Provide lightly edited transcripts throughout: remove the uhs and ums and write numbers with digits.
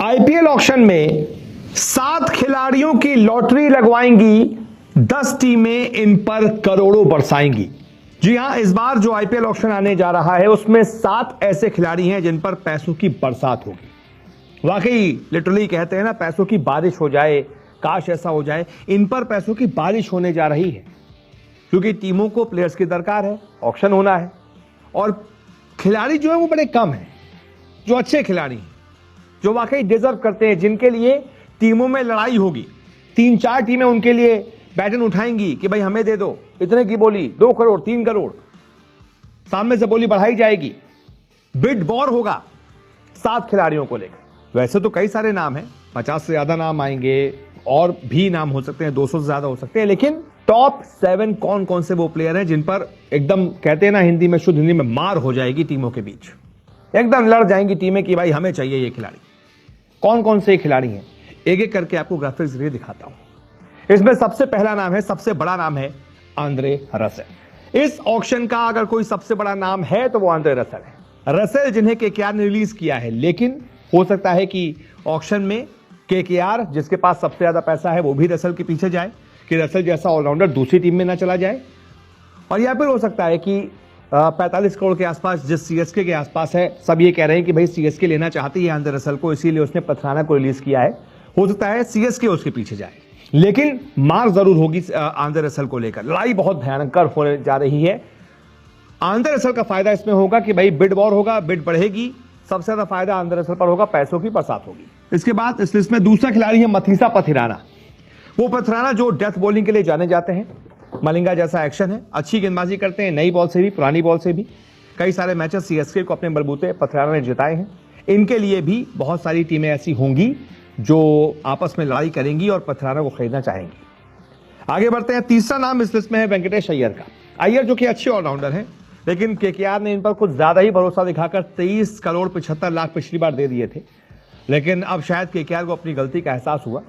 IPL auction में 7 खिलाड़ियों की लॉटरी लगवाएंगी, 10 टीमें इन पर करोड़ों बरसाएंगी। जी हां, इस बार जो आईपीएल ऑक्शन आने जा रहा है उसमें 7 ऐसे खिलाड़ी हैं जिन पर पैसों की बरसात होगी। वाकई लिटरली कहते हैं ना, पैसों की बारिश हो जाए, काश ऐसा हो जाए। इन पर पैसों की बारिश होने जा रही है क्योंकि टीमों को प्लेयर्स की दरकार है, ऑक्शन होना है और खिलाड़ी जो है वो बड़े कम हैं जो अच्छे खिलाड़ी हैं, जो वाकई डिजर्व करते हैं, जिनके लिए टीमों में लड़ाई होगी। 3-4 टीमें उनके लिए बैटन उठाएंगी कि भाई हमें दे दो, इतने की बोली 2 करोड़ 3 करोड़, सामने से बोली बढ़ाई जाएगी, बिड वॉर होगा 7 खिलाड़ियों को लेकर। वैसे तो कई सारे नाम हैं, 50 से ज्यादा नाम आएंगे और भी नाम हो सकते हैं, 200 से ज्यादा हो सकते हैं, लेकिन टॉप 7 कौन कौन से वो प्लेयर हैं जिन पर एकदम कहते हैं ना हिंदी में, शुद्ध हिंदी में, मार हो जाएगी टीमों के बीच, एकदम लड़ जाएंगी टीमें कि भाई हमें चाहिए ये खिलाड़ी। कौन कौन से खिलाड़ी हैं एक एक करके आपको ग्राफिक्स जरिए दिखाता हूं। इसमें सबसे पहला नाम है, सबसे बड़ा नाम है आंद्रे रसेल। इस ऑक्शन का अगर कोई सबसे बड़ा नाम है तो वो आंद्रे रसेल है। रसेल जिन्हें केकेआर ने रिलीज किया है, लेकिन हो सकता है कि ऑक्शन में केकेआर जिसके पास सबसे ज्यादा पैसा है वो भी रसेल के पीछे जाए, कि रसेल जैसा ऑलराउंडर दूसरी टीम में ना चला जाए। और या फिर हो सकता है कि 45 करोड़ के आसपास जिस सीएसके के आसपास है, सब ये कह रहे हैं कि भाई सीएसके लेना चाहती है आंद्रे रसेल को, इसीलिए उसने पथराना को रिलीज किया है। हो सकता है सीएसके उसके पीछे जाए, लेकिन मार जरूर होगी आंद्रे रसेल को लेकर। लड़ाई बहुत भयंकर होने जा रही है। आंद्रे रसेल का फायदा इसमें होगा कि भाई बिड वॉर होगा, बिड बढ़ेगी, सबसे ज्यादा फायदा आंद्रे रसेल पर होगा, पैसों की बरसात होगी। इसके बाद इस लिस्ट में दूसरा खिलाड़ी है मथीसा पथिराना। वो पथिराना जो डेथ बॉलिंग के लिए जाने जाते हैं, मलिंगा जैसा एक्शन है, अच्छी गेंदबाजी करते हैं, नई बॉल से भी पुरानी बॉल से भी। कई सारे मैचेस सीएसके को अपने बलबूते पथिराना ने जिताए हैं। इनके लिए भी बहुत सारी टीमें ऐसी होंगी जो आपस में लड़ाई करेंगी और पथिराना को खरीदना चाहेंगी। आगे बढ़ते हैं, तीसरा नाम इस लिस्ट में है वेंकटेश अय्यर का। अय्यर जो कि अच्छे ऑलराउंडर हैं, लेकिन केकेआर ने इन पर कुछ ज्यादा ही भरोसा दिखाकर 23 करोड़ 75 लाख पिछली बार दे दिए थे। लेकिन अब शायद केकेआर को अपनी गलती का एहसास हुआ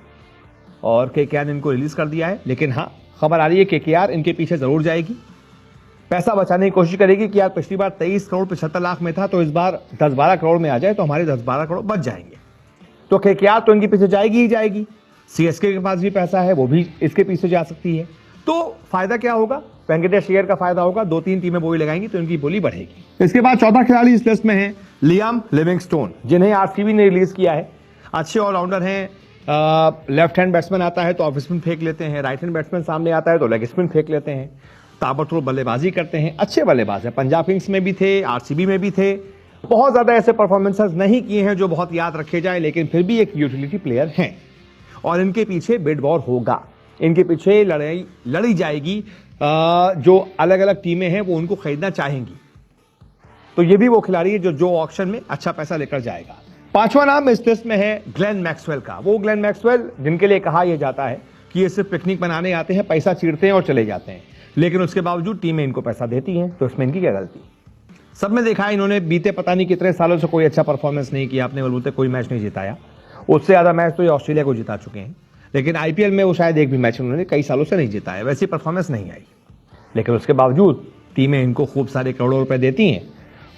और केकेआर ने इनको रिलीज कर दिया है। लेकिन हाँ, खबर आ रही है केकेआर इनके पीछे जरूर जाएगी, पैसा बचाने की कोशिश करेगी कि यार पिछली बार 23 करोड़ 75 लाख में था, तो इस बार 10-12 करोड़ में आ जाए तो हमारे 10-12 करोड़ बच जाएंगे। तो केकेआर तो इनके पीछे जाएगी ही जाएगी। सीएसके के पास भी पैसा है, वो भी इसके पीछे जा सकती है। तो फायदा क्या होगा? वेंकटेश अय्यर का फायदा होगा, 2-3 टीमें बोली लगाएंगी तो इनकी बोली बढ़ेगी। इसके बाद चौथा खिलाड़ी इस लिस्ट में है लियाम लिविंगस्टोन, जिन्हें आरसीबी ने रिलीज किया है। अच्छे ऑलराउंडर हैं, लेफ्ट हैंड बैट्समैन आता है तो ऑफ स्पिन फेंक लेते हैं, राइट हैंड बैट्समैन सामने आता है तो लेग स्पिन फेंक लेते हैं, ताबड़तोड़ बल्लेबाजी करते हैं, अच्छे बल्लेबाज हैं। पंजाब किंग्स में भी थे, आरसीबी में भी थे। बहुत ज्यादा ऐसे परफॉर्मेंसेस नहीं किए हैं जो बहुत याद रखे जाए, लेकिन फिर भी एक यूटिलिटी प्लेयर हैं और इनके पीछे बिड वॉर होगा, इनके पीछे लड़ी जाएगी। जो अलग अलग टीमें हैं वो उनको खरीदना चाहेंगी। तो ये भी वो खिलाड़ी है जो ऑक्शन में अच्छा पैसा लेकर जाएगा। पांचवा नाम इस लिस्ट में है ग्लेन मैक्सवेल का। वो ग्लेन मैक्सवेल जिनके लिए कहा यह जाता है कि ये सिर्फ पिकनिक बनाने आते हैं, पैसा चीरते हैं और चले जाते हैं, लेकिन उसके बावजूद टीमें इनको पैसा देती हैं, तो इसमें इनकी क्या गलती? सब में देखा है इन्होंने बीते पता नहीं कितने सालों से कोई अच्छा परफॉर्मेंस नहीं किया, अपने बलबूते कोई मैच नहीं जिताया। उससे ज्यादा मैच तो ये ऑस्ट्रेलिया को जिता चुके हैं, लेकिन आईपीएल में वो शायद एक भी मैच उन्होंने कई सालों से नहीं जिताया। वैसी परफॉर्मेंस नहीं आई, लेकिन उसके बावजूद टीमें इनको खूब सारे करोड़ों रुपए देती हैं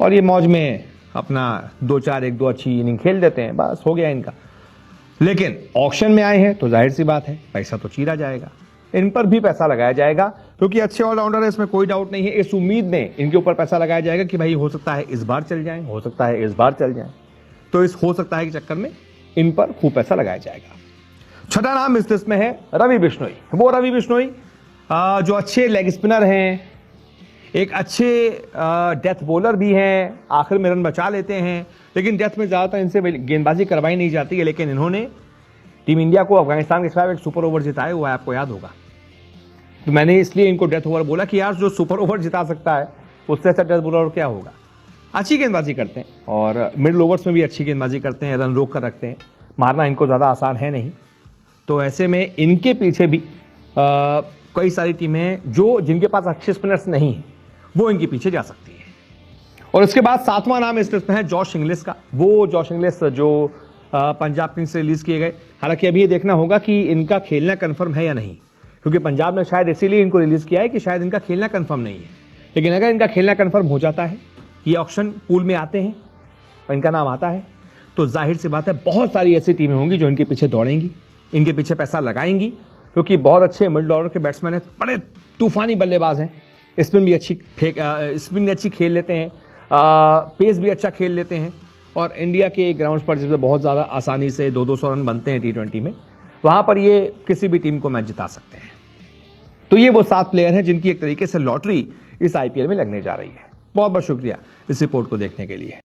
और ये मौज में अपना 2-4 1-2 अच्छी इनिंग खेल देते हैं, बस हो गया इनका। लेकिन ऑक्शन में आए हैं तो जाहिर सी बात है पैसा तो चीरा जाएगा, इन पर भी पैसा लगाया जाएगा क्योंकि अच्छे ऑलराउंडर है, इसमें कोई डाउट नहीं है। इस उम्मीद में इनके ऊपर पैसा लगाया जाएगा कि भाई हो सकता है इस बार चल जाए, हो सकता है इस बार चल जाए, तो इस हो सकता है के चक्कर में इन पर खूब पैसा लगाया जाएगा। छठा नाम इस लिस्ट में है रवि बिश्नोई। वो रवि बिश्नोई जो अच्छे लेग स्पिनर हैं, एक अच्छे डेथ बॉलर भी हैं, आखिर में रन बचा लेते हैं, लेकिन डेथ में ज़्यादातर इनसे गेंदबाजी करवाई नहीं जाती है। लेकिन इन्होंने टीम इंडिया को अफगानिस्तान के खिलाफ एक सुपर ओवर जिताया हुआ है, आपको याद होगा। तो मैंने इसलिए इनको डेथ ओवर बोला कि यार जो सुपर ओवर जिता सकता है उससे अच्छा डेथ बॉलर क्या होगा। अच्छी गेंदबाजी करते हैं और मिडिल ओवर्स में भी अच्छी गेंदबाजी करते हैं, रन रोक कर रखते हैं, मारना इनको ज़्यादा आसान है नहीं। तो ऐसे में इनके पीछे भी कई सारी टीमें हैं जो जिनके पास अच्छे स्पिनर्स नहीं हैं, वो इनके पीछे जा सकती है। और इसके बाद सातवां नाम इस लिस्ट में है जॉश इंग्लिश का। वो जॉश इंग्लिश जो पंजाब किंग्स से रिलीज किए गए। हालांकि अभी ये देखना होगा कि इनका खेलना कंफर्म है या नहीं, क्योंकि पंजाब ने शायद इसीलिए इनको रिलीज किया है कि शायद इनका खेलना कंफर्म नहीं है। लेकिन अगर इनका खेलना कंफर्म हो जाता है, ये ऑक्शन पूल में आते हैं और इनका नाम आता है, तो जाहिर सी बात है बहुत सारी ऐसी टीमें होंगी जो इनके पीछे दौड़ेंगी, इनके पीछे पैसा लगाएंगी, क्योंकि बहुत अच्छे मिडिल ऑर्डर के बैट्समैन हैं, बड़े तूफानी बल्लेबाज हैं, स्पिन भी अच्छी खेल लेते हैं, पेस भी अच्छा खेल लेते हैं, और इंडिया के ग्राउंड्स पर जैसे बहुत ज़्यादा आसानी से 200 रन बनते हैं T20 में, वहाँ पर ये किसी भी टीम को मैच जिता सकते हैं। तो ये वो 7 प्लेयर हैं जिनकी एक तरीके से लॉटरी इस IPL में लगने जा रही है। बहुत बहुत शुक्रिया इस रिपोर्ट को देखने के लिए।